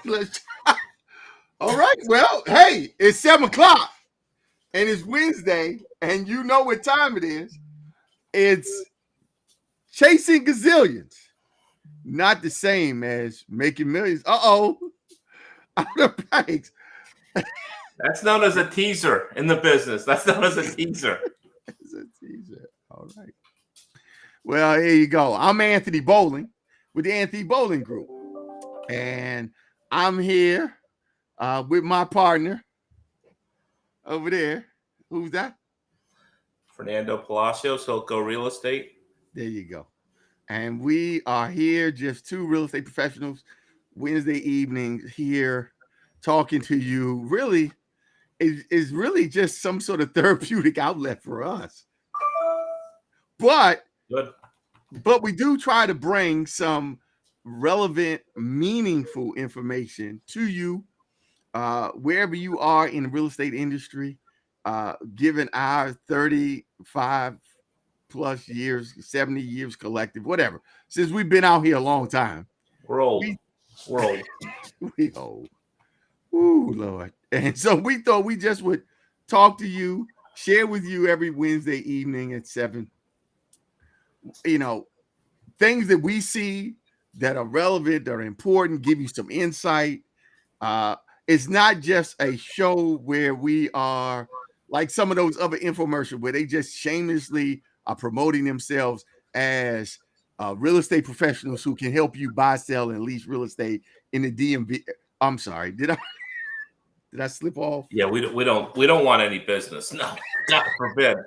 Let's- All right. Well, hey, it's 7 o'clock and it's Wednesday, and you know what time it is. It's chasing gazillions. Not the same as making millions. Out of breaks. That's known as a teaser in the business. That's known as a teaser. It's a teaser. All right. Well, here you go. I'm Anthony Bowling with the Anthony Bowling Group. And I'm here with my partner over there. Who's that? Fernando Palacios, Hilco Real Estate. There you go. And we are here, just two real estate professionals, Wednesday evenings here talking to you. Really, is really just some sort of therapeutic outlet for us. But Good. we do try to bring some relevant, meaningful information to you wherever you are in the real estate industry. Given our 35 plus years, 70 years collective, whatever, since we've been out here a long time. We're old. We're old. We old. Ooh, Lord. And so we thought we just would talk to you, share with you every Wednesday evening at 7. Things that we see that are relevant, that are important, give you some insight. It's not just a show where we are like some of those other infomercials where they just shamelessly are promoting themselves as real estate professionals who can help you buy, sell, and lease real estate in the DMV. I'm sorry, did I slip off? Yeah, we don't want any business. No, God forbid.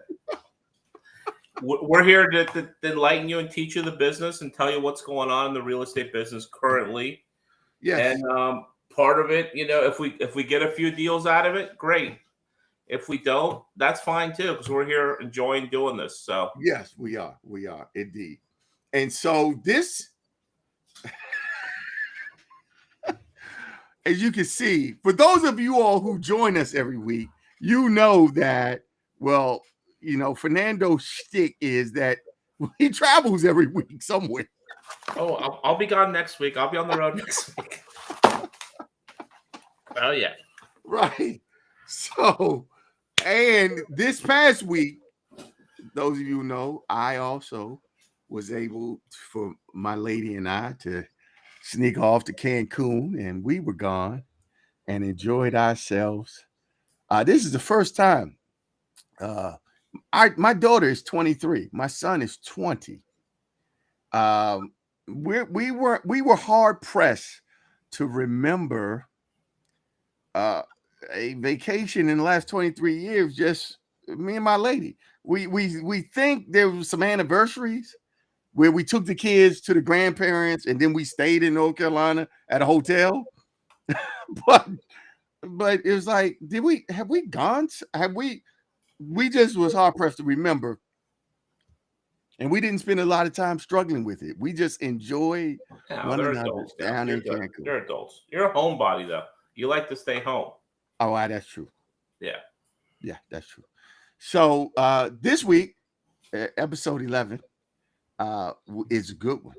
We're here to enlighten you and teach you the business and tell you what's going on in the real estate business currently. Yes. And part of it, if we get a few deals out of it, great. If we don't, that's fine too, because we're here enjoying doing this. So yes, we are indeed. And so this, as you can see, for those of you all who join us every week, you know that, well, Fernando's shtick is that he travels every week somewhere. Oh, I'll be gone next week. I'll be on the road next week. Oh, yeah. Right. So, and this past week, those of you who know, I also was able for my lady and I to sneak off to Cancun, and we were gone and enjoyed ourselves. This is the first time. My daughter is 23. My son is 20. We were hard pressed to remember a vacation in the last 23 years. Just me and my lady. We think there was some anniversaries where we took the kids to the grandparents and then we stayed in North Carolina at a hotel. but it was like, have we gone? We just was hard pressed to remember. And we didn't spend a lot of time struggling with it. We just enjoyed one another down in Cancun. You're adults. You're a homebody, though. You like to stay home. Oh, that's true. Yeah. Yeah, that's true. So this week, episode 11, is a good one.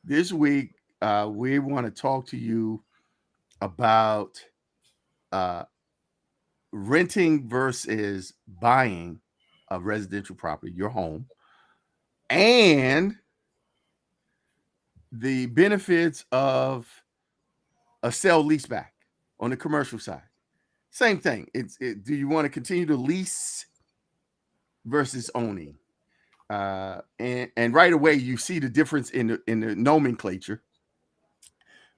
This week, we want to talk to you about renting versus buying a residential property, your home, and the benefits of a sell leaseback on the commercial side. Same thing. Do you want to continue to lease versus owning? And right away you see the difference in the nomenclature.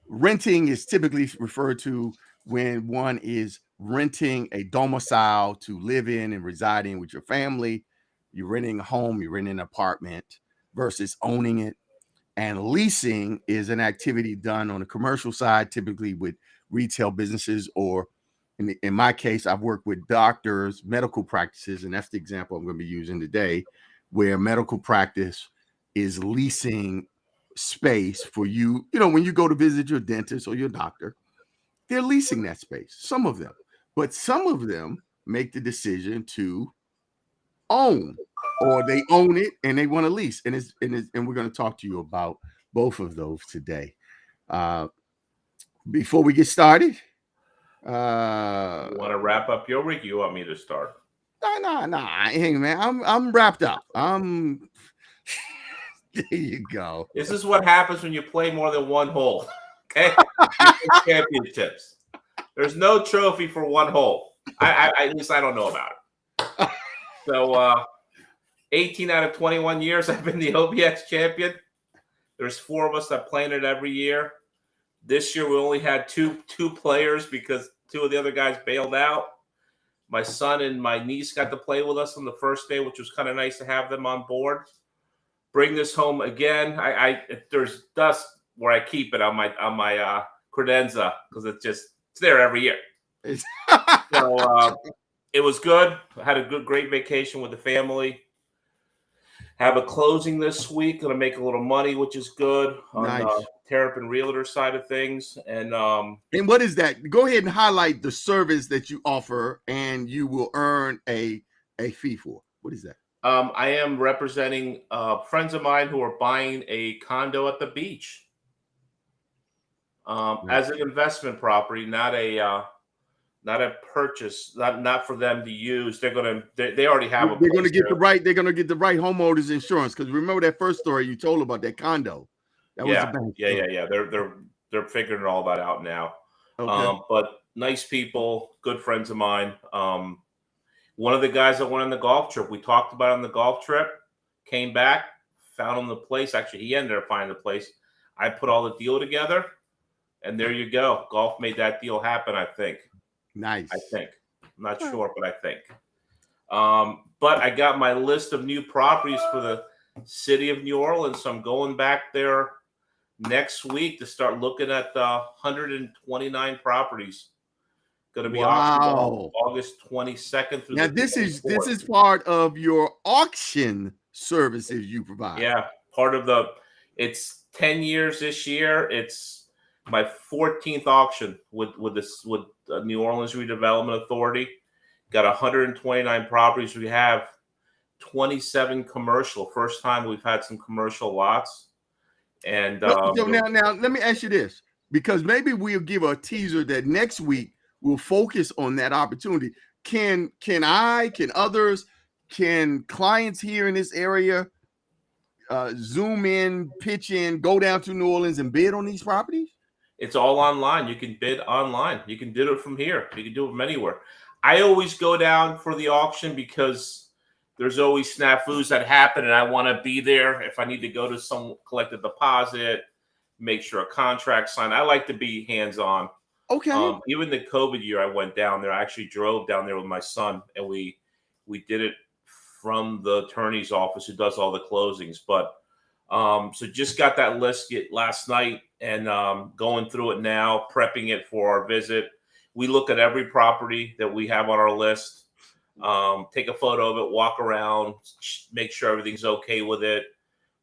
Renting is typically referred to when one is renting a domicile to live in and residing with your family. You're renting a home, you're renting an apartment versus owning it. And leasing is an activity done on the commercial side, typically with retail businesses, or in my case, I've worked with doctors, medical practices, and that's the example I'm going to be using today, where medical practice is leasing space for you. When you go to visit your dentist or your doctor, they're leasing that space, some of them. But some of them make the decision to own, or they own it and they want to lease. And we're going to talk to you about both of those today. Before we get started, You want to wrap up your week? You want me to start? no. Hey man, I'm wrapped up. There you go. This is what happens when you play more than one hole. Okay, you win championships. There's no trophy for one hole. At least I don't know about it. So 18 out of 21 years I've been the OBX champion. There's 4 of us that play in it every year. This year we only had two players because 2 of the other guys bailed out. My son and my niece got to play with us on the first day, which was kind of nice to have them on board. Bring this home again. There's dust where I keep it on my credenza because it's there every year. So it was good. I had a great vacation with the family. Have a closing this week. Going to make a little money, which is good on Nice. the Terrapin Realtor side of things. And what is that? Go ahead and highlight the service that you offer, and you will earn a fee for. What is that? I am representing friends of mine who are buying a condo at the beach as an investment property, not a purchase, not for them to use. They already have They're going to get the right. They're going to get the right homeowners insurance, because remember that first story you told about that condo. That was a bank. Yeah. They're figuring all that out now. Okay. But nice people, good friends of mine. One of the guys that went on the golf trip, we talked about on the golf trip, came back, found him the place. Actually, he ended up finding the place. I put all the deal together, and there you go. Golf made that deal happen, I think. Nice. I think. I'm not sure, but I think. But I got my list of new properties for the city of New Orleans, so I'm going back there next week to start looking at 129 properties. Going to be auctioned August 22nd through now the this 24th. This is part of your auction services you provide. Yeah, part of it's 10 years this year. It's my 14th auction with New Orleans Redevelopment Authority. Got 129 properties. We have 27 commercial. First time we've had some commercial lots. And so now let me ask you this, because maybe we'll give a teaser that next week we'll focus on that opportunity. Can others, can clients here in this area zoom in, pitch in, go down to New Orleans and bid on these properties? It's all online. You can bid online. You can do it from here. You can do it from anywhere. I always go down for the auction because there's always snafus that happen, and I want to be there. If I need to go to some, collect a deposit, make sure a contract signed. I like to be hands-on. Okay. Even the COVID year, I went down there. I actually drove down there with my son, and we did it from the attorney's office who does all the closings. But so just got that list last night, and going through it now, prepping it for our visit. We look at every property that we have on our list, take a photo of it, walk around, make sure everything's okay with it,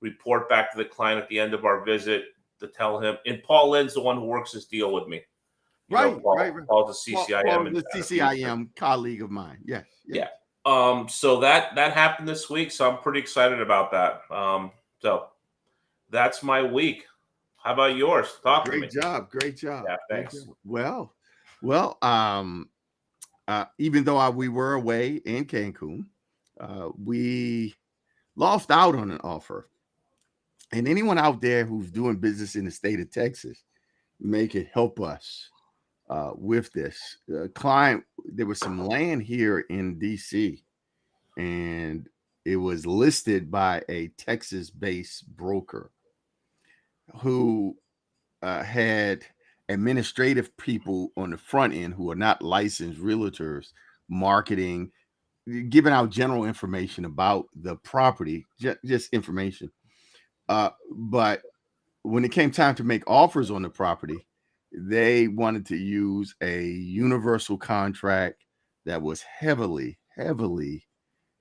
report back to the client at the end of our visit to tell him. And Paul Lynn's the one who works this deal with me. Right. Paul's the CCIM. Paul, the CCIM colleague of mine. Yes. Yeah. So that happened this week, so I'm pretty excited about that. So that's my week. How about yours? Talk to me. Great job. Yeah, thanks. Well, even though we were away in Cancun, we lost out on an offer. And anyone out there who's doing business in the state of Texas, may can help us with this. Client, there was some land here in DC, and it was listed by a Texas-based broker who had administrative people on the front end who are not licensed realtors, marketing, giving out general information about the property, just information. But when it came time to make offers on the property, they wanted to use a universal contract that was heavily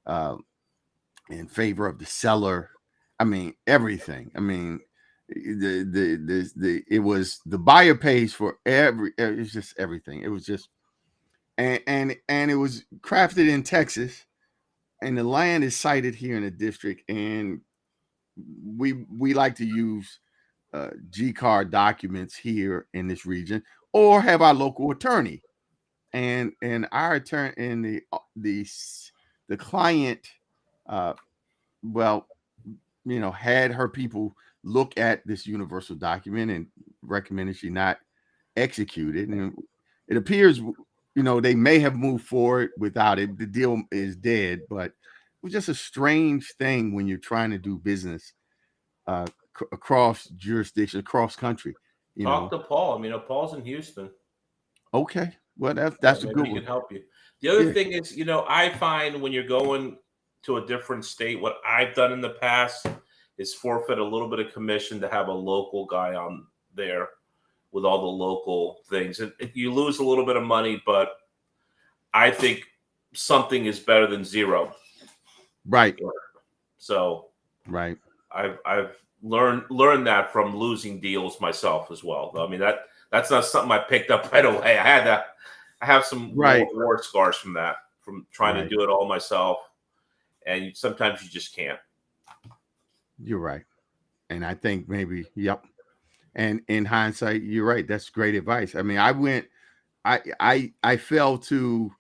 in favor of the seller. I mean, everything. I mean, it was the buyer pays for it's just everything. It was just and it was crafted in Texas, and the land is sited here in the district, and we like to use G card documents here in this region, or have our local attorney. And our attorney and the client, uh, well, had her people look at this universal document and recommended she not execute it. And it appears, they may have moved forward without it. The deal is dead, but it was just a strange thing when you're trying to do business across jurisdiction, across country. Talk to Paul. Paul's in Houston. Okay, well that's a maybe good he one. can help you. The other thing is, I find when you're going to a different state, what I've done in the past is forfeit a little bit of commission to have a local guy on there with all the local things. You lose a little bit of money, but I think something is better than zero. Right. So right. I've learned that from losing deals myself as well. I mean, that's not something I picked up right away. I have some war scars from that, from trying to do it all myself. And sometimes you just can't. You're right. And I think maybe, yep. And in hindsight, you're right. That's great advice. I mean, I fell to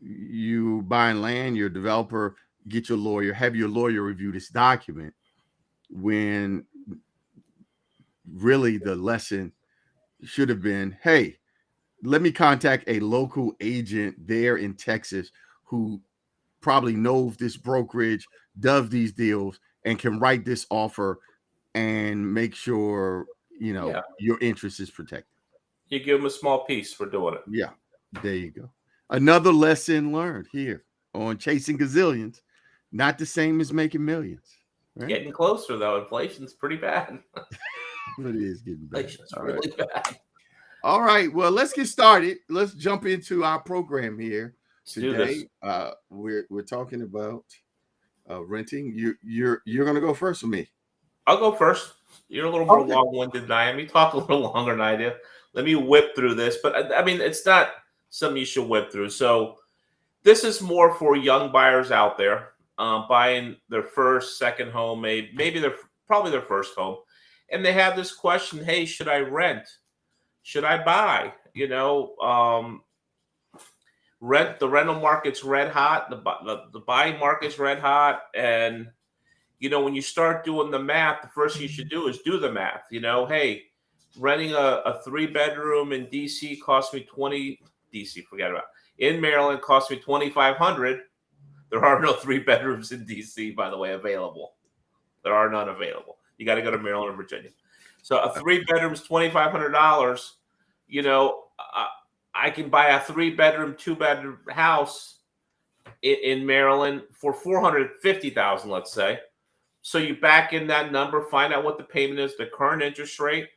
you buying land, you're a developer, get your lawyer, have your lawyer review this document, when really the lesson should have been, hey, let me contact a local agent there in Texas who probably knows this brokerage, does these deals, and can write this offer and make sure, your interest is protected. You give them a small piece for doing it. Yeah, there you go. Another lesson learned here on Chasing Gazillions. Not the same as making millions. Right? Getting closer, though. Inflation's pretty bad. It is getting bad. Inflation's really bad. All right. Well, let's get started. Let's jump into our program here today. We're talking about renting. You're gonna go first with me. I'll go first. You're a little more long-winded than I am. You talk a little longer than I do. Let me whip through this, but I mean, it's not something you should whip through. So this is more for young buyers out there buying their first, second home, maybe probably their first home, and they have this question: hey, should I rent? Should I buy? The rental market's red hot. The buying market's red hot. And, when you start doing the math, the first thing you should do is do the math. Hey, renting a 3-bedroom in DC cost me in Maryland cost me $2,500. There are no 3 bedrooms in DC, by the way, available. There are none available. You got to go to Maryland or Virginia. So a 3-bedroom is $2,500. I can buy a 3-bedroom, 2-bedroom house in Maryland for $450,000, let's say. So you back in that number, find out what the payment is, the current interest rate,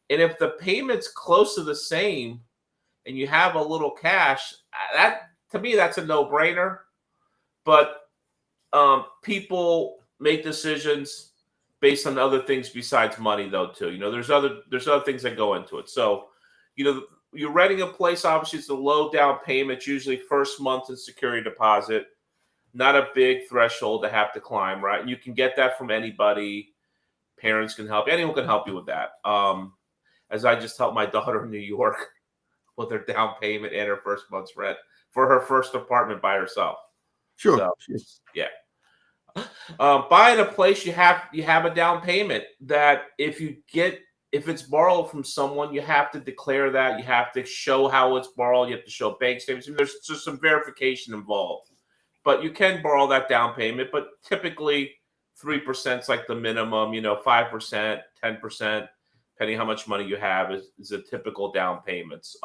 and if the payment's close to the same, and you have a little cash, that to me that's a no-brainer. But people make decisions based on other things besides money, though, too. There's other things that go into it. So, you're renting a place. Obviously, it's a low down payment, usually first month in security deposit. Not a big threshold to have to climb, right? And you can get that from anybody. Parents can help. Anyone can help you with that. As I just helped my daughter in New York with her down payment and her first month's rent for her first apartment by herself. Sure. So, yeah. Buying a place, you have a down payment that if it's borrowed from someone, you have to declare that. You have to show how it's borrowed. You have to show bank statements. There's just some verification involved. But you can borrow that down payment. But typically 3% is like the minimum. 5%, 10%, depending how much money you have, is a typical down payments.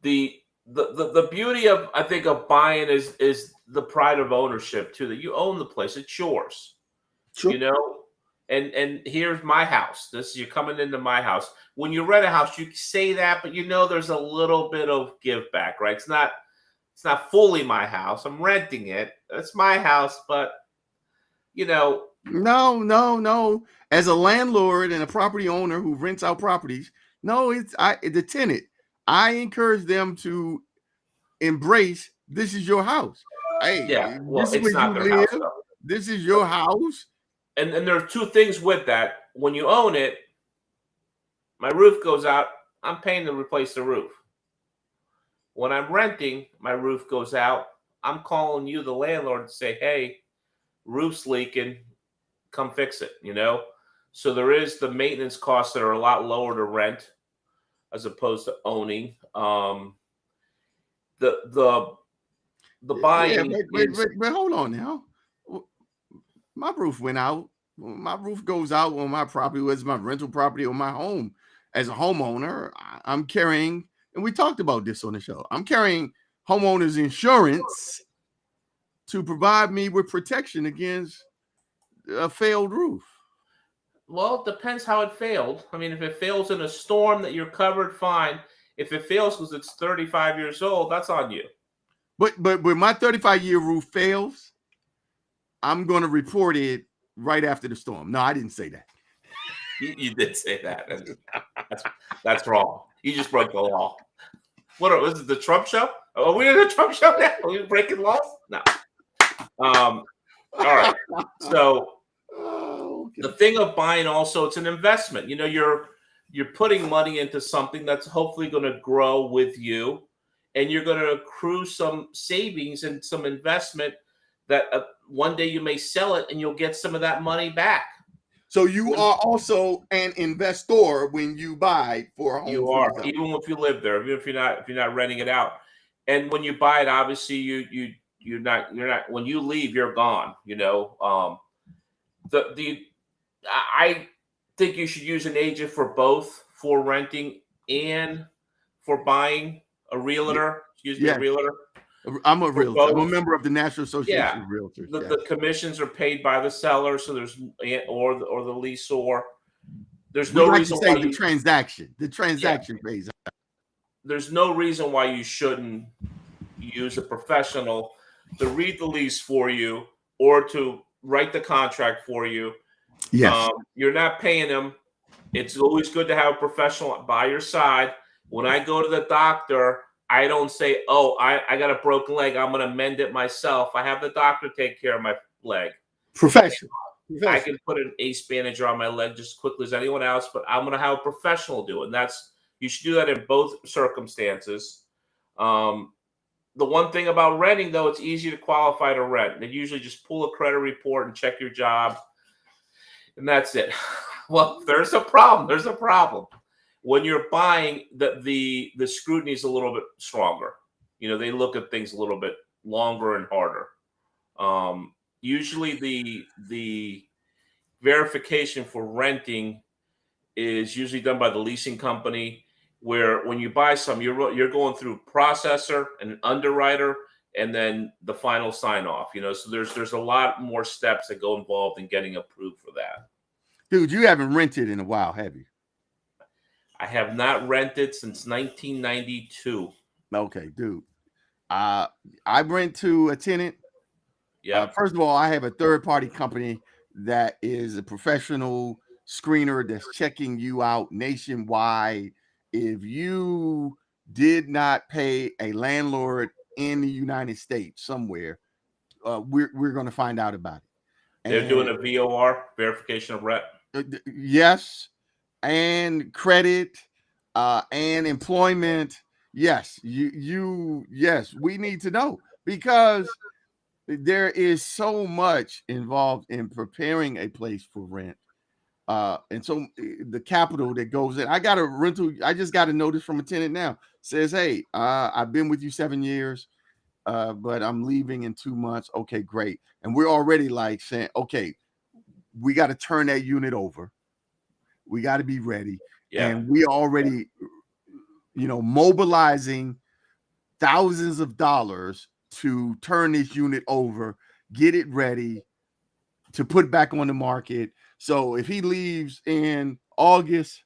The beauty of, I think, of buying is the pride of ownership too, that you own the place. It's yours. Sure. And here's my house. You're coming into my house. When you rent a house, you say that, but there's a little bit of give back, right? It's not fully my house. I'm renting it. It's my house, but No. As a landlord and a property owner who rents out properties, the tenant. I encourage them to embrace, this is your house. Hey, yeah. Well, this is where you live. This is your house. and there are two things with that. When you own it, my roof goes out, I'm paying to replace the roof. When I'm renting, my roof goes out, I'm calling you, the landlord, to say, hey, roof's leaking, come fix it, So there is the maintenance costs that are a lot lower to rent as opposed to owning. The Yeah, buying is but hold on now. My roof went out. My roof goes out on my property, whether it's my rental property or my home. As a homeowner, I'm carrying, and we talked about this on the show. I'm carrying homeowners insurance to provide me with protection against a failed roof. well, it depends how it failed. I mean, if it fails in a storm that you're covered, fine. If it fails because it's 35 years old, that's on you. But when my 35-year roof fails, I'm going to report it right after the storm. No, I didn't say that. You did say that. That's wrong. You just broke the law. What was it? The Trump show? Are we in the Trump show now? Are we breaking laws? No. All right. So Okay. the thing of buying also, it's an investment. You're putting money into something that's hopefully going to grow with you, and you're going to accrue some savings and some investment that one day you may sell it and you'll get some of that money back. So you are also an investor when you buy for a home. You are, even if you live there, even if you're not renting it out. And when you buy it, obviously you're not when you leave, you're gone. I think you should use an agent for both, for renting and for buying. A realtor, a realtor. I'm a realtor. I'm a member of the National Association of Realtors. The commissions are paid by the seller, so there's or the leaseor. There's no reason why the transaction pays out. There's no reason why you shouldn't use a professional to read the lease for you or to write the contract for you. Yes. You're not paying them. It's always good to have a professional by your side. When I go to the doctor, I don't say, oh, I got a broken leg, I'm going to mend it myself. I have the doctor take care of my leg. Professional. I can put an ace bandager on my leg just as quickly as anyone else, but I'm going to have a professional do it. And you should do that in both circumstances. The one thing about renting, though, it's easy to qualify to rent. They usually just pull a credit report and check your job, and that's it. Well, there's a problem. There's a problem. When you're buying, the scrutiny is a little bit stronger. They look at things a little bit longer and harder. Usually the verification for renting is usually done by the leasing company, where when you buy some, you're going through processor and an underwriter and then the final sign off, so there's a lot more steps that go involved in getting approved for that. Dude, you haven't rented in a while, have you? I have not rented since 1992. Okay, dude. I rent to a tenant. Yeah. First of all, I have a third-party company that is a professional screener that's checking you out nationwide. If you did not pay a landlord in the United States somewhere, we're going to find out about it. They're doing a VOR, verification of rent. Yes, and credit, and employment. Yes, yes, we need to know, because there is so much involved in preparing a place for rent. And so the capital that goes in. I got a rental. I just got a notice from a tenant now. Says, hey, I've been with you 7 years, but I'm leaving in 2 months. Okay, great. And we're already like saying, okay, we got to turn that unit over. We got to be ready. Yeah. And we already, mobilizing thousands of dollars to turn this unit over, get it ready to put back on the market. So if he leaves in August,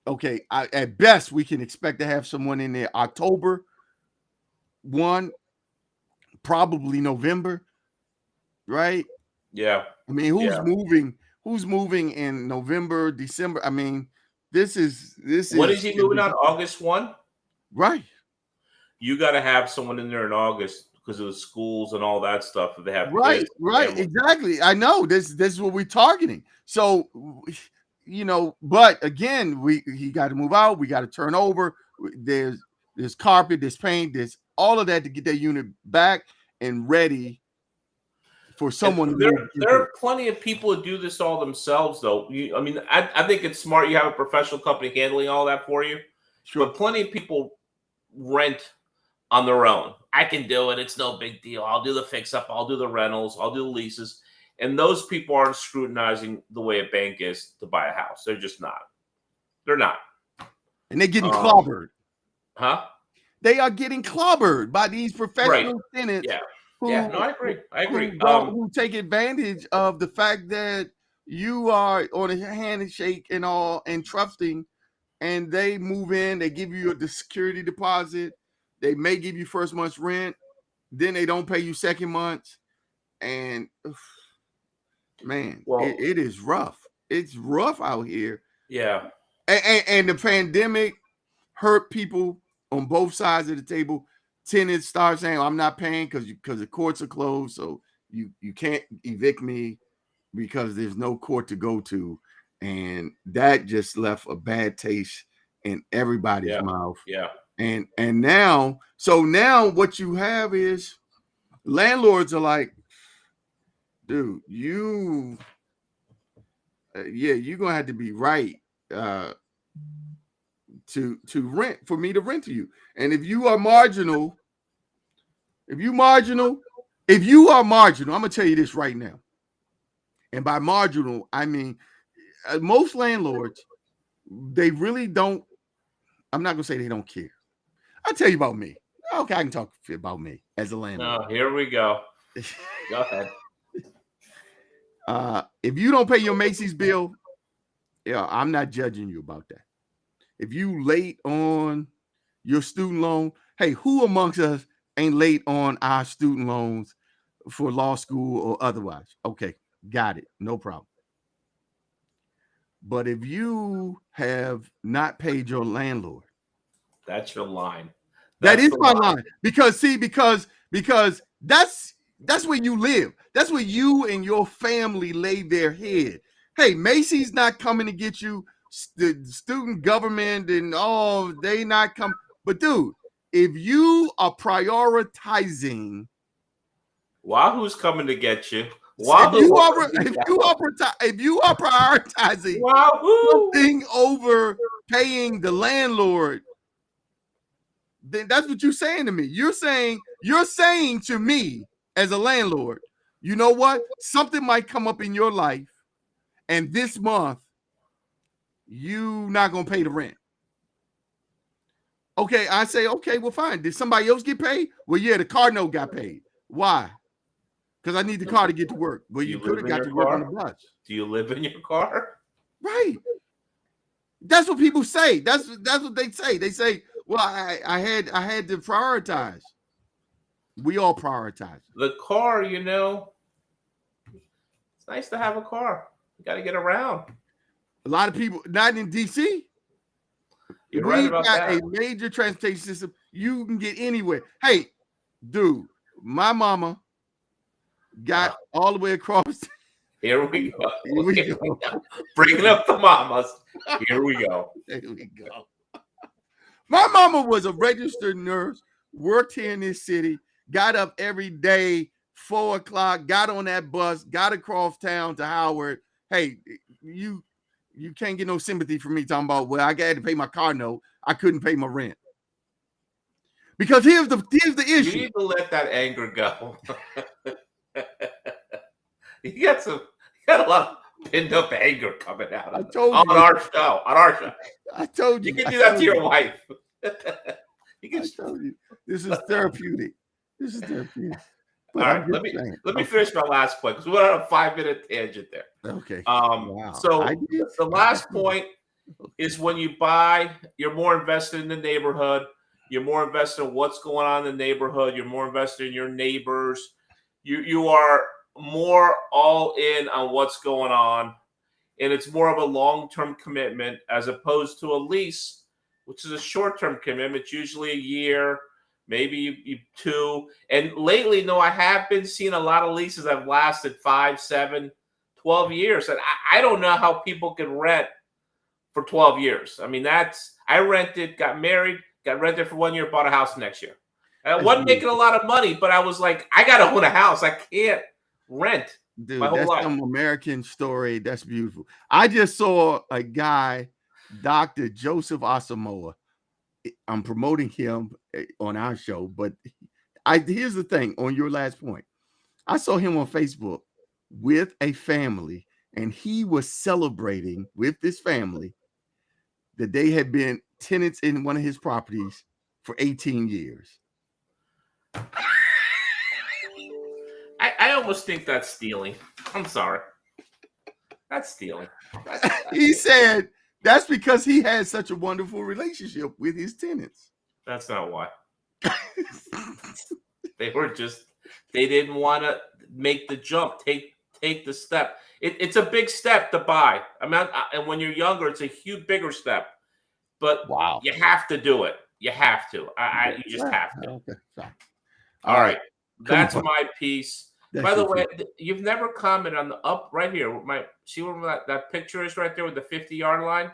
okay, at best we can expect to have someone in there October 1, probably November, right? Yeah. I mean, who's moving in November, December? I mean, this is When is he moving on? August 1? Right. You got to have someone in there in August, because of the schools and all that stuff. If they have Right, kids, right, families. exactly. I know this is what we're targeting. So, but again, he got to move out. We got to turn over. There's carpet, there's paint, there's all of that to get that unit back and ready for someone to there move into. are plenty of people who do this all themselves, though. I think it's smart. You have a professional company handling all that for you. Sure. But plenty of people rent on their own. I can do it. It's no big deal. I'll do the fix up. I'll do the rentals. I'll do the leases. And those people aren't scrutinizing the way a bank is to buy a house. They're just not. They're not. And they're getting clobbered. Huh? They are getting clobbered by these professional tenants. Yeah. No, I agree. Who take advantage of the fact that you are on a handshake and all and trusting, and they move in, they give you the security deposit, they may give you first month's rent, then they don't pay you second month, and man, it is rough. It's rough out here. Yeah. And the pandemic hurt people on both sides of the table. Tenants start saying, I'm not paying because the courts are closed, so you can't evict me because there's no court to go to. And that just left a bad taste in everybody's mouth. Yeah. And now what you have is landlords are like, dude, you're gonna have to be right to rent for me to rent to you. And if you are marginal, I'm gonna tell you this right now. And by marginal, I mean most landlords, they really don't. I'm not gonna say they don't care. I'll tell you about me. Okay, I can talk about me as a landlord. Oh, here we go. Go ahead. If you don't pay your Macy's bill, I'm not judging you about that. If you late on your student loan, hey, who amongst us ain't late on our student loans for law school or otherwise? Okay, got it. No problem. But if you have not paid your landlord, that's your line. That is my line. Because that's where you live. That's where you and your family lay their head. Hey, Macy's not coming to get you. The student government and all, they not come. But dude, if you are prioritizing, Wahoo's coming to get you. If you are prioritizing something over paying the landlord, then that's what you're saying to me. You're saying to me as a landlord, you know what? Something might come up in your life, and this month you not gonna pay the rent. Okay, I say, okay, well, fine. Did somebody else get paid? Well, yeah, the car note got paid. Why? Because I need the car to get to work. Well, you could have got to work on the bus. Do you live in your car? Right. That's what people say. That's what they say. They say, well, I had to prioritize. We all prioritize. The car, it's nice to have a car. You got to get around. A lot of people, not in DC. You're right about that. A major transportation system. You can get anywhere. Hey, dude, my mama got all the way across. Here we go. Bringing up the mamas. Here we go. There we go. My mama was a registered nurse, worked here in this city, got up every day, 4 o'clock, got on that bus, got across town to Howard. Hey, you can't get no sympathy from me talking about, well, I had to pay my car note. I couldn't pay my rent. Because here's the issue. You need to let that anger go. You got a lot of pinned up anger coming out on our show. I told you. You can do that to your wife. I told you. This is therapeutic. All right, let me finish my last point because we're on a 5-minute tangent there. Okay. Wow. So the last point is when you buy, you're more invested in the neighborhood. You're more invested in what's going on in the neighborhood. You're more invested in your neighbors. You are more all in on what's going on, and it's more of a long-term commitment as opposed to a lease, which is a short-term commitment, usually a year, maybe you 2. And lately, no, I have been seeing a lot of leases that have lasted 5, 7, 12 years. And I don't know how people can rent for 12 years. I mean, I rented, got married, got rented for 1 year, bought a house next year. And I wasn't making a lot of money, but I was like, I got to own a house. I can't rent my Dude, whole that's life. some American story. That's beautiful. I just saw a guy, Dr. Joseph Asamoah. I'm promoting him on our show, but here's the thing on your last point. I saw him on Facebook with a family, and he was celebrating with this family that they had been tenants in one of his properties for 18 years. I almost think that's stealing. I'm sorry. That's stealing. He said that's because he had such a wonderful relationship with his tenants. That's not why. They didn't want to make the jump, take the step. It's a big step to buy. I mean, and when you're younger, it's a huge, bigger step. But wow, you have to do it. You have to. You just have to. Okay. Sorry. All right. That's my piece. By the way, you've never commented on the up right here. See where that picture is right there with the 50-yard line?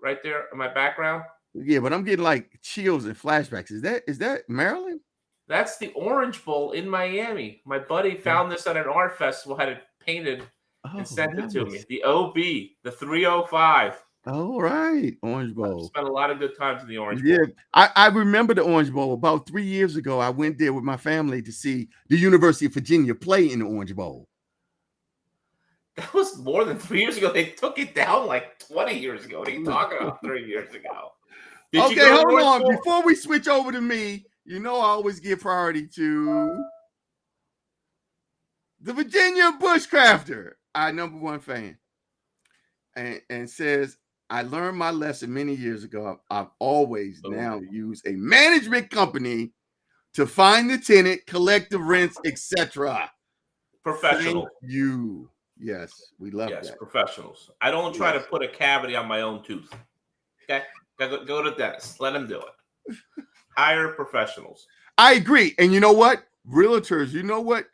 Right there in my background? Yeah, but I'm getting like chills and flashbacks. Is that Maryland? That's the Orange Bowl in Miami. My buddy found this at an art festival, had it painted and sent it to me. The OB, the 305. Oh, right. Orange Bowl. I spent a lot of good times in the Orange Bowl. Yeah, I remember the Orange Bowl. About 3 years ago, I went there with my family to see the University of Virginia play in the Orange Bowl. That was more than 3 years ago. They took it down like 20 years ago. What are you talking about 3 years ago? Okay, hold on. Before we switch over to me, I always give priority to the Virginia Bushcrafter, our #1 fan, and says, I learned my lesson many years ago. I've always now used a management company to find the tenant, collect the rents, etc. Professional. Thank you. Yes, we love that. Yes, professionals. I don't try to put a cavity on my own tooth. Okay? Go to the dentist. Let them do it. Hire professionals. I agree. And you know what? Realtors, you know what?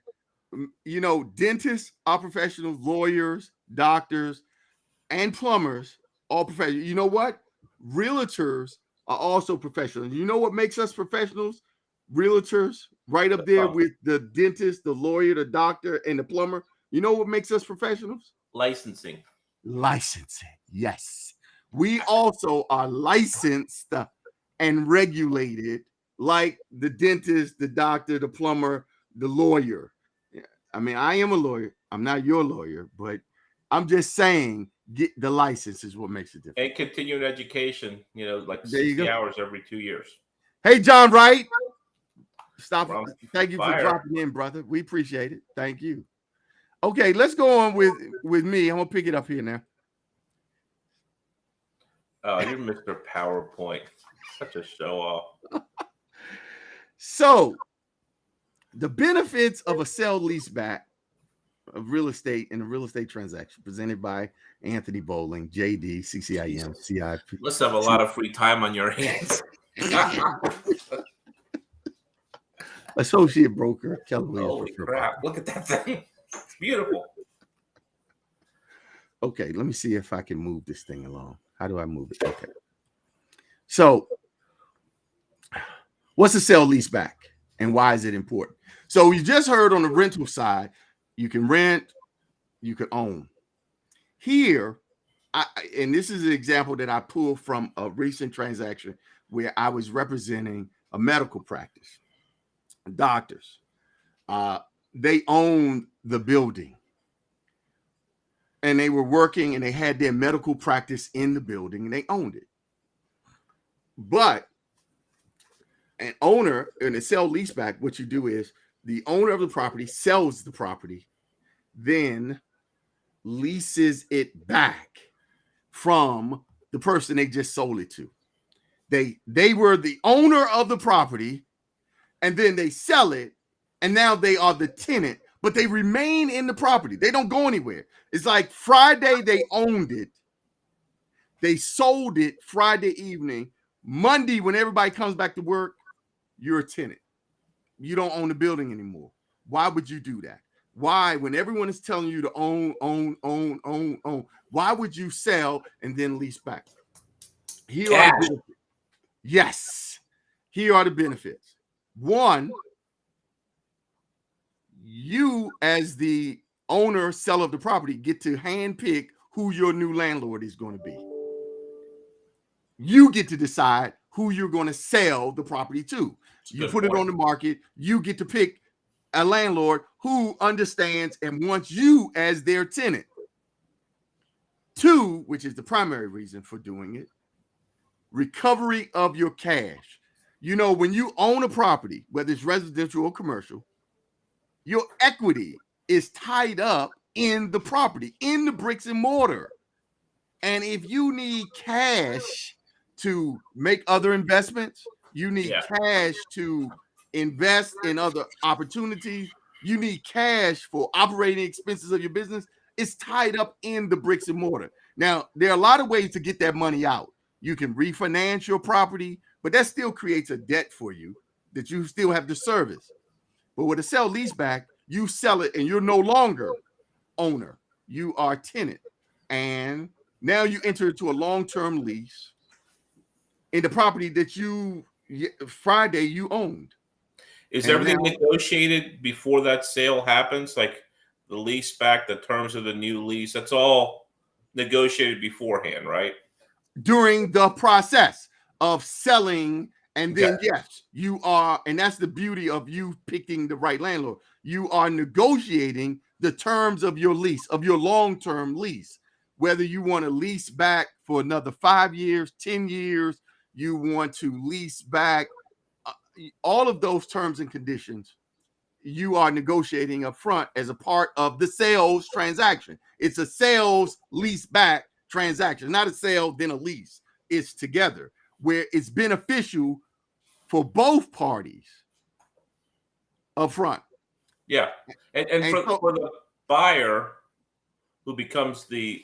Dentists are professionals, lawyers, doctors, and plumbers, all professionals. You know what? Realtors are also professionals. You know what makes us professionals? Realtors, right up there with the dentist, the lawyer, the doctor, and the plumber. You know what makes us professionals? Licensing. Yes. We also are licensed and regulated like the dentist, the doctor, the plumber, the lawyer. Yeah. I mean, I am a lawyer. I'm not your lawyer, but I'm just saying get the license is what makes it different. And continuing education, like 60 hours every 2 years. Hey, John Wright. Stop. Thank you for dropping in, brother. We appreciate it. Thank you. Okay, let's go on with me. I'm going to pick it up here now. Oh, you're Mr. PowerPoint. Such a show off. So, the benefits of a sell leaseback of real estate in a real estate transaction presented by Anthony Bowling, JD, CCIM, CIP. Let's have a lot of free time on your hands. Associate broker, Keller Williams. Holy crap. Look at that thing. It's beautiful. Okay, let me see if I can move this thing along. How do I move it? Okay. So, what's a sell leaseback and why is it important? So, you just heard on the rental side, you can rent, you can own. Here, and this is an example that I pulled from a recent transaction where I was representing a medical practice. Doctors, they owned the building and they were working and they had their medical practice in the building and they owned it. But an owner in a sell leaseback, what you do is the owner of the property sells the property, then leases it back from the person they just sold it to. They were the owner of the property, and then they sell it, and now they are the tenant, but they remain in the property. They don't go anywhere. It's like Friday they owned it. They sold it Friday evening. Monday, when everybody comes back to work, you're a tenant. You don't own the building anymore. Why would you do that? Why, when everyone is telling you to own, why would you sell and then lease back? Here are the Cash. benefits. Yes. Here are the benefits. One, you as the owner, seller of the property, get to handpick who your new landlord is going to be. You get to decide who you're going to sell the property to. You put it on the market. You get to pick a landlord who understands and wants you as their tenant. Two, which is the primary reason for doing it, recovery of your cash. You know, when you own a property, whether it's residential or commercial, your equity is tied up in the property, in the bricks and mortar. And if you need cash to make other investments, you need cash to invest in other opportunities, you need cash for operating expenses of your business, it's tied up in the bricks and mortar. Now, there are a lot of ways to get that money out. You can refinance your property, but that still creates a debt for you that you still have to service. But with a sell leaseback, you sell it and you're no longer owner. You are tenant. And now you enter into a long-term lease in the property that you Friday you owned. Is everything negotiated before that sale happens? Like the lease back, the terms of the new lease, that's all negotiated beforehand, right? During the process of selling. And then, yes, you are, and that's the beauty of you picking the right landlord. You are negotiating the terms of your lease, of your long-term lease, whether you want to lease back for another 5 years, 10 years, you want to lease back, all of those terms and conditions, you are negotiating up front as a part of the sales transaction. It's a sales lease back transaction, not a sale, then a lease. It's together where it's beneficial for both parties up front. Yeah. And for the buyer who becomes the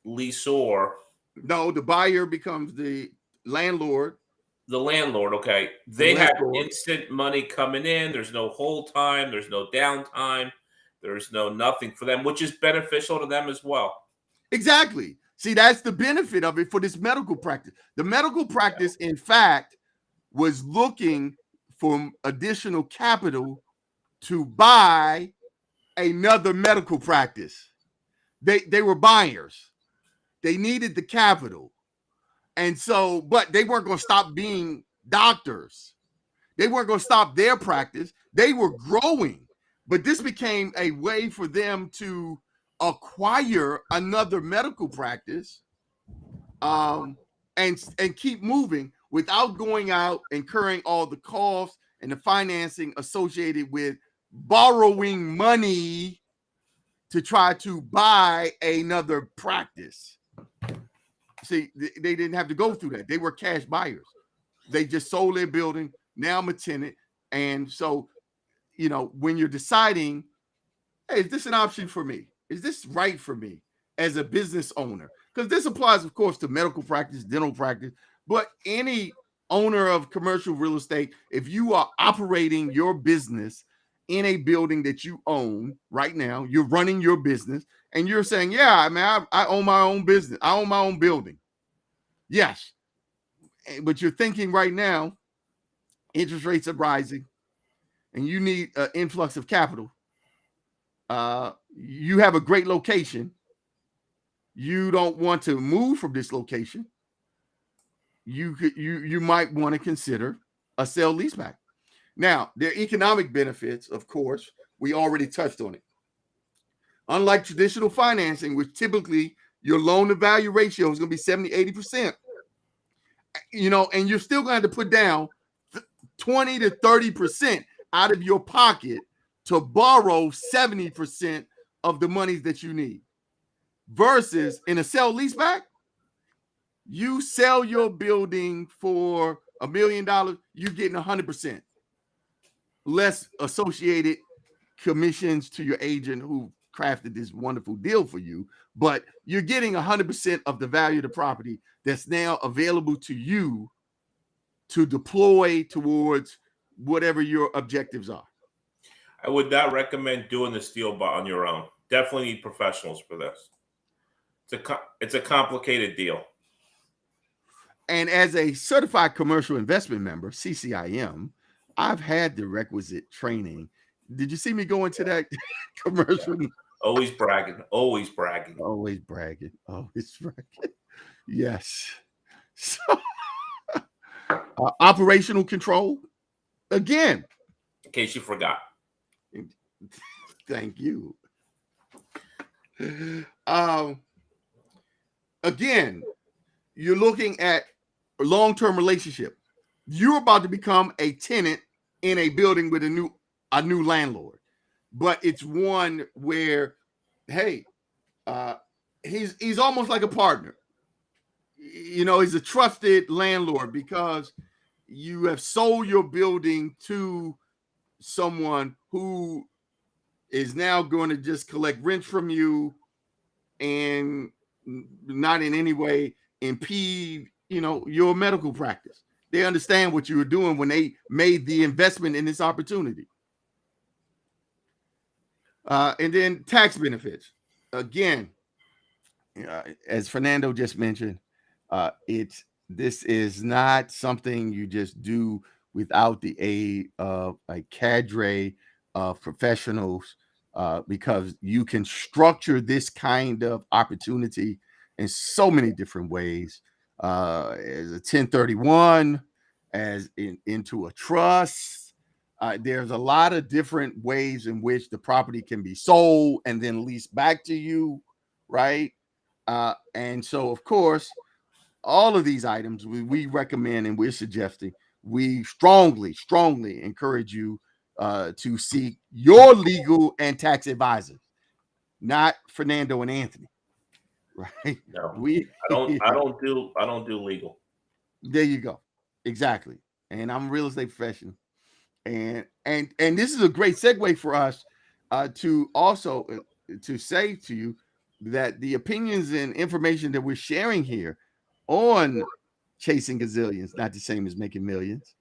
leaseor. No, the buyer becomes the landlord. The landlord, okay. They have instant money coming in. There's no hold time. There's no downtime. There's no nothing for them, which is beneficial to them as well. Exactly. See, that's the benefit of it for this medical practice. The medical practice, in fact, was looking for additional capital to buy another medical practice. They were buyers. They needed the capital. And so, but they weren't going to stop being doctors. They weren't going to stop their practice. They were growing. But this became a way for them to acquire another medical practice and keep moving without going out, incurring all the costs and the financing associated with borrowing money to try to buy another practice. See, they didn't have to go through that. They were cash buyers. They just sold their building. Now I'm a tenant. And so, you know, when you're deciding, hey, is this an option for me? Is this right for me as a business owner? Because this applies, of course, to medical practice, dental practice, but any owner of commercial real estate, if you are operating your business in a building that you own right now, you're running your business, and you're saying, yeah, I mean, I own my own business. I own my own building. Yes. But you're thinking right now, interest rates are rising, and you need an influx of capital. You have a great location. You don't want to move from this location. You might want to consider a sale leaseback. Now, there are economic benefits, of course. We already touched on it. Unlike traditional financing, which typically your loan to value ratio is going to be 70, 80%, you know, and you're still going to have to put down 20 to 30% out of your pocket to borrow 70% of the monies that you need. Versus in a sell leaseback, you sell your building for $1 million, you're getting 100%. Less associated commissions to your agent who crafted this wonderful deal for you, but you're getting 100% of the value of the property, that's now available to you to deploy towards, you know, whatever your objectives are. I would not recommend doing this deal on your own. Definitely need professionals for this. It's a complicated deal. And as a certified commercial investment member, CCIM, I've had the requisite training. Did you see me go into that commercial? Always bragging. Always bragging. Always bragging. Always bragging. Yes. So, operational control. Again. In case you forgot. Thank you. Again, you're looking at a long-term relationship. You're about to become a tenant in a building with a new landlord, but it's one where, hey, he's almost like a partner. You know, he's a trusted landlord because you have sold your building to someone who is now going to just collect rent from you and not in any way impede, your medical practice. They understand what you were doing when they made the investment in this opportunity. And then tax benefits. Again, as Fernando just mentioned, this is not something you just do without the aid of a cadre of professionals, because you can structure this kind of opportunity in so many different ways, as a 1031, as into a trust. There's a lot of different ways in which the property can be sold and then leased back to you, right? And so, of course, all of these items we recommend and we're suggesting, we strongly encourage you to seek your legal and tax advisors, not Fernando and Anthony, right? No, I don't do legal. There you go. Exactly. And I'm a real estate professional. And this is a great segue for us to also to say to you that the opinions and information that we're sharing here on Chasing Gazillions, not the same as Making Millions,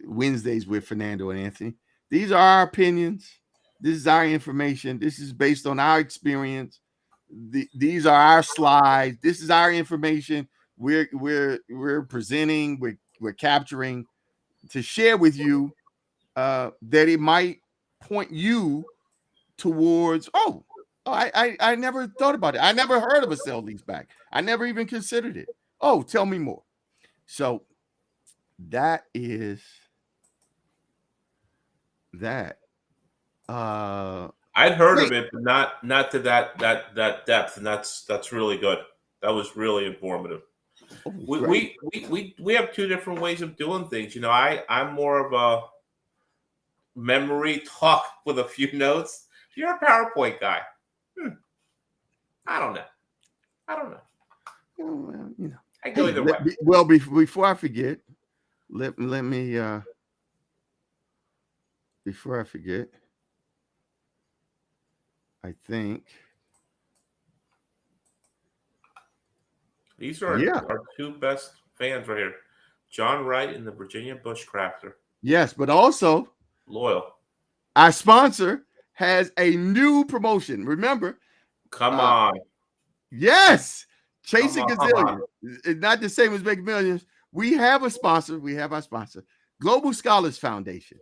Wednesdays with Fernando and Anthony. These are our opinions. This is our information. This is based on our experience. These are our slides. This is our information. We're presenting. We're capturing to share with you that it might point you towards. I never thought about it. I never heard of a sale leaseback. I never even considered it. Oh, tell me more. So that is that. I'd heard of it, but not to that depth, and that's really good. That was really informative. We have two different ways of doing things. I'm more of a memory talk with a few notes. You're a PowerPoint guy. I don't know. Well, I go either way. Well, before I forget, let me before I forget, I think these are our two best fans right here, John Wright and the Virginia Bushcrafter. Yes, but also loyal. Our sponsor has a new promotion. Remember? Come on. Yes. Chasing Gazillions. It's not the same as Making Millions. We have a sponsor. We have our sponsor, Global Scholars Foundation.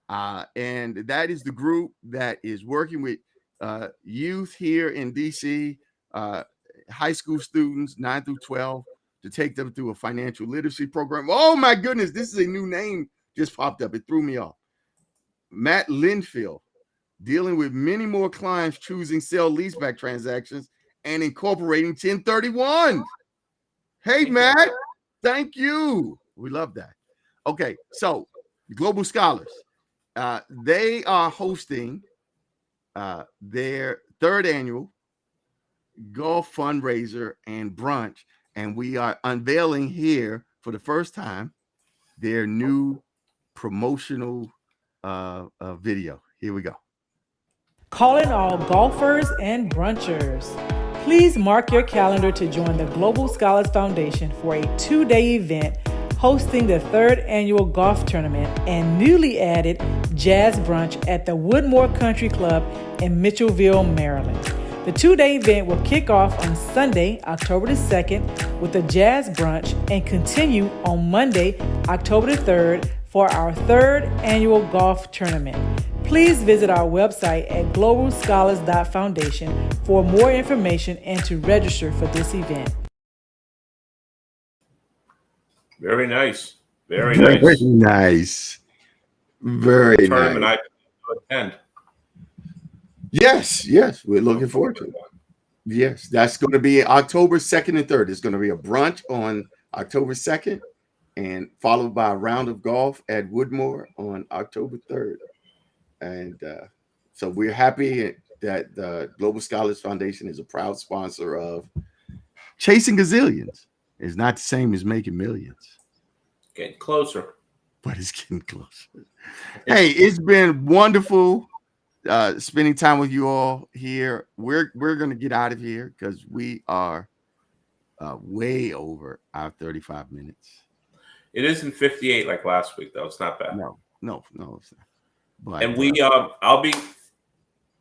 And that is the group that is working with youth here in DC, high school students, 9 through 12, to take them through a financial literacy program. Oh, my goodness. This is a new name just popped up. It threw me off. Matt Linfield, dealing with many more clients choosing sale leaseback transactions and incorporating 1031. Hey, Matt, thank you. We love that. Okay, so Global Scholars, they are hosting their third annual golf fundraiser and brunch, and we are unveiling here for the first time their new promotional video. Here we go. Calling all golfers and brunchers. Please mark your calendar to join the Global Scholars Foundation for a 2-day event hosting the 3rd annual golf tournament and newly added Jazz Brunch at the Woodmore Country Club in Mitchellville, Maryland. The 2-day event will kick off on Sunday, October the 2nd with a jazz brunch and continue on Monday, October the 3rd for our 3rd annual golf tournament. Please visit our website at globalscholars.foundation for more information and to register for this event. Very nice. Very Very nice. nice. Very Tournament nice. I attend. Yes, we're looking forward to it. Yes, that's going to be October 2nd and 3rd. It's going to be a brunch on October 2nd and followed by a round of golf at Woodmore on October 3rd. And so we're happy that the Global Scholars Foundation is a proud sponsor of Chasing Gazillions. It's not the same as making millions. Getting closer. But it's getting closer. Hey, it's been wonderful spending time with you all here. We're going to get out of here because we are way over our 35 minutes. It isn't 58 like last week, though. It's not bad. No, it's not. But, and I'll be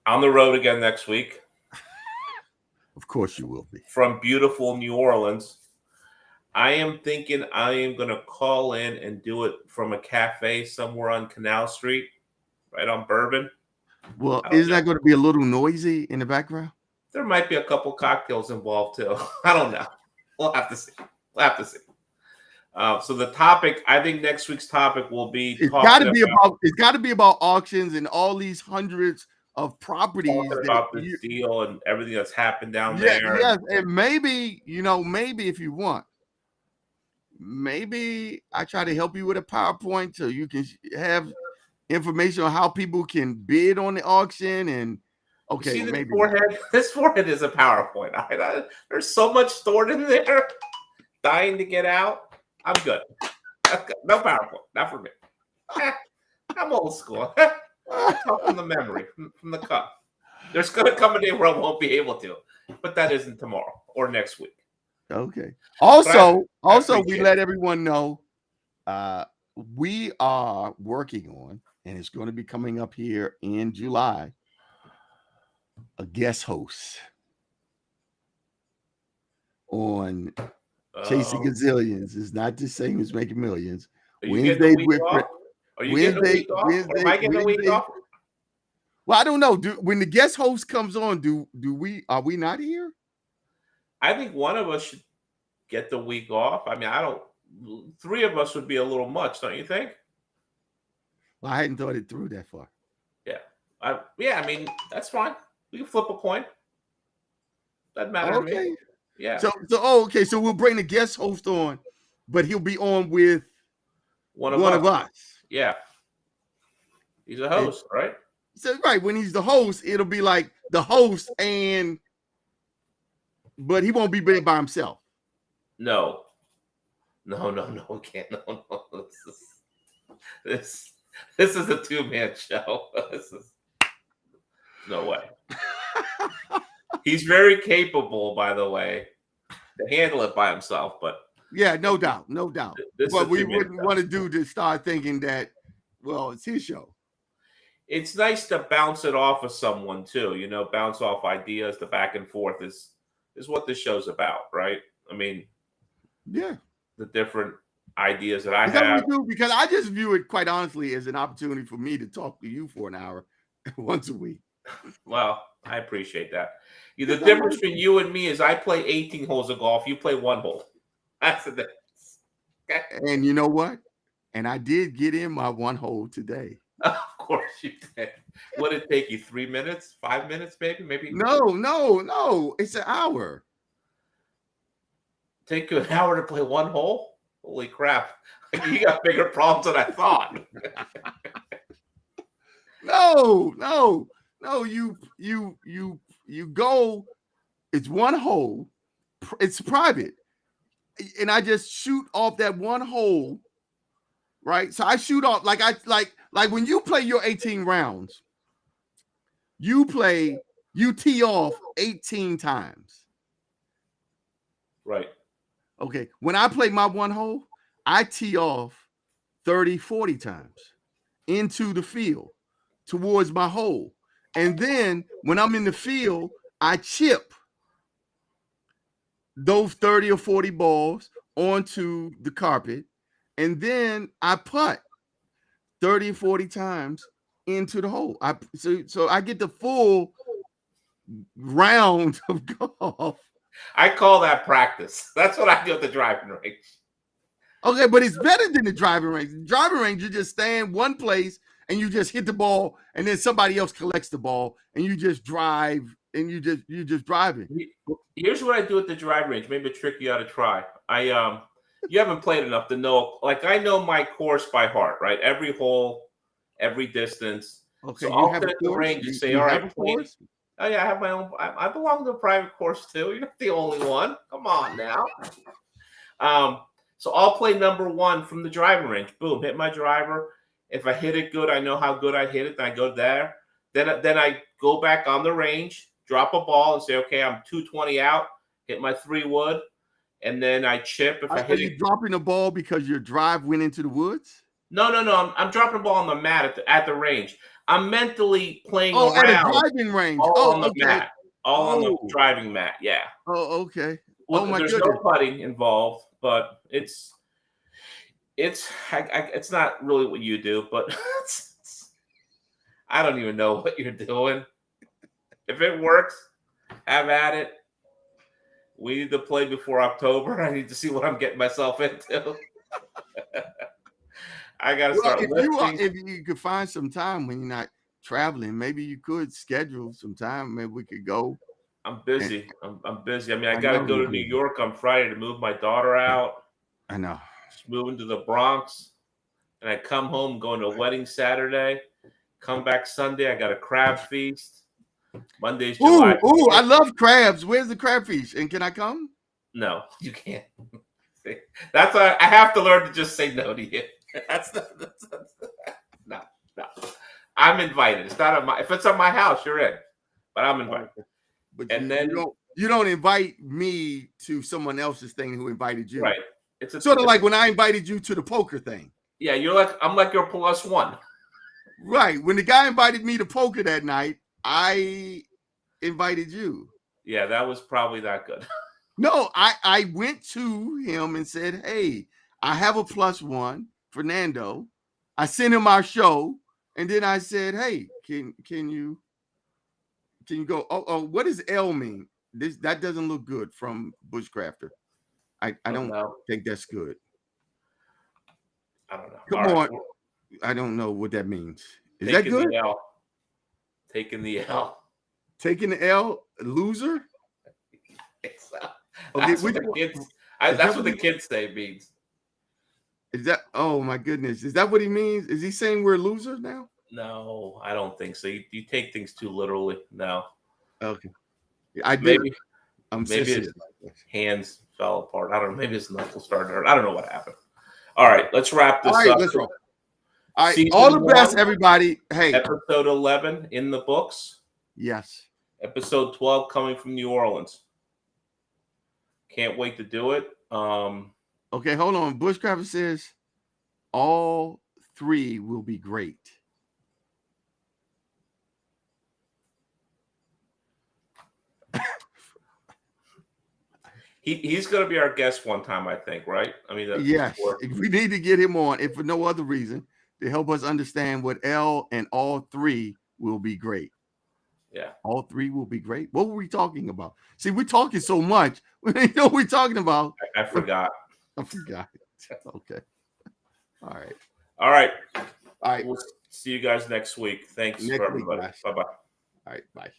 on the road again next week. Of course you will be. From beautiful New Orleans. I am thinking I am going to call in and do it from a cafe somewhere on Canal Street, right on Bourbon. Well, isn't that going to be a little noisy in the background? There might be a couple cocktails involved too. I don't know. We'll have to see. So the topic, I think next week's topic will be. It's got to be about auctions and all these hundreds of properties about this deal and everything that's happened down there. Yes, and maybe if you want, maybe I try to help you with a PowerPoint so you can have information on how people can bid on the auction. And okay, see maybe forehead. This forehead is a PowerPoint. There's so much stored in there, dying to get out. I'm good. No PowerPoint, not for me. I'm old school. Talk from the memory, from the cup. There's going to come a day where I won't be able to, but that isn't tomorrow or next week. Okay. Also, we let everyone know we are working on, and it's going to be coming up here in July, a guest host on Chasing Gazillions. Is not the same as making millions. Wednesday with Are you getting a week off? Or am I getting a week off? Well, I don't know. When the guest host comes on, are we not here? I think one of us should get the week off. I mean, three of us would be a little much, don't you think? Well, I hadn't thought it through that far. Yeah. I mean, that's fine. We can flip a coin. Doesn't matter to me. Yeah. So we'll bring the guest host on, but he'll be on with one of us. Yeah. He's a host, right? So right, when he's the host, it'll be like the host but he won't be by himself. No, we can't. No. This is a 2-man show. This is no way. He's very capable, by the way, to handle it by himself, but yeah, no doubt. But we wouldn't want to start thinking that, well, it's his show. It's nice to bounce it off of someone too, bounce off ideas. The back and forth is what this show's about, right? I mean, yeah, the different ideas that I have. That what we do? Because I just view it, quite honestly, as an opportunity for me to talk to you for an hour once a week. Well, I appreciate that. The difference between you and me is I play 18 holes of golf. You play 1 hole. That's the difference. Okay? And you know what? And I did get in my 1 hole today. Of course you did. What did it take you? 3 minutes? 5 minutes, maybe? No. It's an hour. Take you an hour to play 1 hole? Holy crap. You got bigger problems than I thought. No. You go. It's 1 hole. It's private. And I just shoot off that 1 hole. Right? So I shoot off like when you play your 18 rounds, you tee off 18 times. Right. Okay. When I play my 1 hole, I tee off 30, 40 times into the field towards my hole. And then when I'm in the field, I chip those 30 or 40 balls onto the carpet. And then I putt 30 or 40 times into the hole. So I get the full round of golf. I call that practice. That's what I do at the driving range. Okay, but it's better than the driving range. The driving range, you just stand one place and you just hit the ball, and then somebody else collects the ball, and you just drive, and you just driving. Here's what I do at the driving range. Maybe a trick you ought to try. You haven't played enough to know. Like, I know my course by heart, right? Every hole, every distance. Okay, so I'll sit at the range and say, all right, course? Oh yeah, I have my own. I belong to a private course too. You're not the only one. Come on now. So I'll play number one from the driving range. Boom, hit my driver. If I hit it good, I know how good I hit it. Then I go there. Then I go back on the range, drop a ball, and say, okay, I'm 220 out. Hit my 3-wood, and then I chip. If I hit you dropping the ball because your drive went into the woods? No. I'm dropping the ball on the mat at the range. I'm mentally playing around. At a driving range. On the mat. On the driving mat, yeah. Oh, okay. Well, my there's goodness. no putting involved, but it's not really what you do, but I don't even know what you're doing. If it works, have at it. We need to play before October. I need to see what I'm getting myself into. I got to start lifting. If you could find some time when you're not traveling, maybe you could schedule some time. Maybe we could go. I'm busy. I'm busy. I mean, I got to go to New York on Friday to move my daughter out. I know. She's moving to the Bronx. And I come home, going to a wedding Saturday. Come back Sunday. I got a crab feast. Monday's July. Ooh, I love crabs. Where's the crab feast? And can I come? No, you can't. That's why I have to learn to just say no to you. No. I'm invited. It's not if it's on my house, you're in. But I'm invited. But you don't invite me to someone else's thing who invited you. Right. It's sort of like when I invited you to the poker thing. Yeah, I'm like your +1. Right. When the guy invited me to poker that night, I invited you. Yeah, that was probably that good. No, I went to him and said, hey, I have a +1, Fernando. I sent him our show, and then I said, hey, can you go? Oh, what does L mean? That doesn't look good from Bushcrafter. I don't think that's good. I don't know. Come on. I don't know what that means. Is that good? Taking the L. Taking the L, loser? That's what the kids say means. Is that? Oh my goodness! Is that what he means? Is he saying we're losers now? No, I don't think so. You take things too literally. No. Okay. Maybe his hands fell apart. I don't know. Maybe his knuckles started to hurt. I don't know what happened. All right, let's wrap this up. Let's roll. All right, all the best, everybody. Hey, episode 11 in the books. Yes. Episode 12 coming from New Orleans. Can't wait to do it. Okay, hold on. Bushcrafter says all 3 will be great. He's going to be our guest one time, I think, right? I mean, yes. We need to get him on, if for no other reason, to help us understand what L and all 3 will be great. Yeah. All 3 will be great. What were we talking about? See, we're talking so much. We don't know what we're talking about. I forgot. I forgot. Okay. All right. All right. We'll see you guys next week. Thanks for everybody. Bye-bye. All right. Bye.